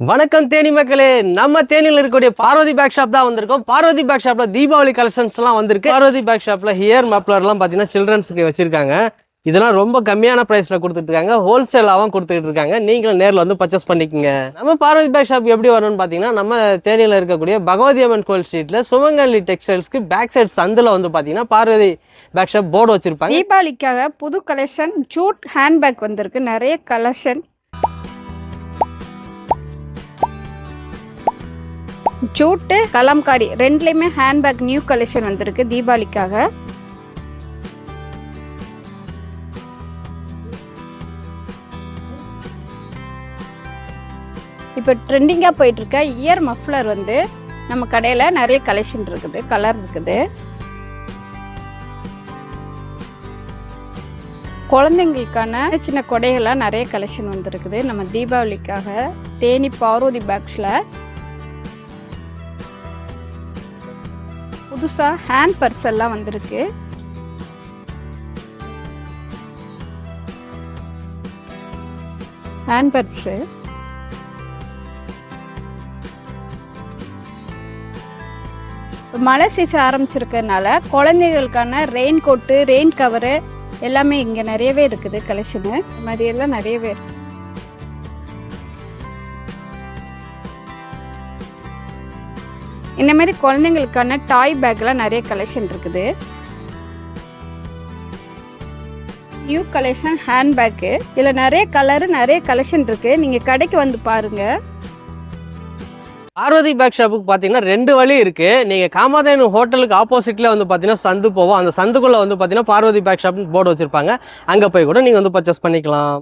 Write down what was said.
வணக்கம் தேனி மக்களே, நம்ம தேனியில் இருக்கக்கூடிய பார்வதி பேக் ஷாப் தான் வந்திருக்கோம். பார்வதி பேக் ஷாப்ல தீபாவளி கலெக்ஷன்ஸ்லாம் வந்திருக்கு. பார்வதி பேக் ஷாப்ல ஹியர் மப்ளர்லாம் பார்த்தீங்கன்னா சில்ட்ரன்ஸுக்கு வச்சிருக்காங்க. இதெல்லாம் ரொம்ப கம்மியான ப்ரைஸ்ல கொடுத்துட்டு இருக்காங்க, ஹோல்சேலாகவும் கொடுத்துட்டு இருக்காங்க. நீங்களும் நேரில் வந்து பர்ச்சேஸ் பண்ணிக்கோங்க. நம்ம பார்வதி பேக் ஷாப் எப்படி வரும்னு பார்த்தீங்கன்னா, நம்ம தேனியில் இருக்கக்கூடிய பகவதி அம்மன் கோயில் ஸ்ட்ரீட்ல சுமங்கலி டெக்ஸ்டைல்ஸ்க்கு பேக் சைட் சந்தில் வந்து பார்த்தீங்கன்னா பார்வதி பேக் ஷாப் போர்டு வச்சிருப்பாங்க. தீபாவளிக்காக புது கலெக்ஷன் ஜூட் ஹேண்ட்பேக் வந்திருக்கு, நிறைய கலெக்ஷன். ஜூட்டு கலம்காரி ரெண்டுலையுமே ஹேண்ட்பேக் நியூ கலெக்ஷன் வந்திருக்கு தீபாவளிக்காக. இப்போ ட்ரெண்டிங்காக போயிட்டு இருக்க இயர் மஃப்ளர் வந்து நம்ம கடையில் நிறைய கலெக்ஷன் இருக்குது, கலர் இருக்குது. குழந்தைங்களுக்கான சின்ன கொடைகள்லாம் நிறைய கலெக்ஷன் வந்திருக்குது நம்ம தீபாவளிக்காக. தேனி பார்வதி பேக்ஸில் புதுசாக ஹேண்ட் பர்ஸ் எல்லாம் வந்திருக்கு. ஹேண்ட் பர்ஸு மழை சீசன் ஆரம்பிச்சிருக்கிறதுனால குழந்தைகளுக்கான ரெயின் கோட்டு, ரெயின் கவரு எல்லாமே இங்கே நிறையவே இருக்குது கலெக்ஷனு. இந்த மாதிரியெல்லாம் நிறையவே இருக்கு. இந்த மாதிரி குழந்தைங்களுக்கான டாய் பேக்லாம் நிறைய கலெக்ஷன் இருக்குது. நியூ கலெக்ஷன் ஹேண்ட் பேக்கு, இதில் நிறைய கலரு நிறைய கலெக்ஷன் இருக்குது. நீங்கள் கடைக்கு வந்து பாருங்கள். பார்வதி பேக் ஷாப்புக்கு பார்த்தீங்கன்னா 2 வழி இருக்கு. நீங்க காமாதேனு ஹோட்டலுக்கு ஆப்போசிட்ல வந்து பார்த்தீங்கன்னா சந்து போவோம். அந்த சந்துக்குள்ள வந்து பார்த்தீங்கன்னா பார்வதி பேக் ஷாப்னு போர்டு வச்சிருப்பாங்க. அங்க போய் கூட நீங்க வந்து பர்ச்சேஸ் பண்ணிக்கலாம்.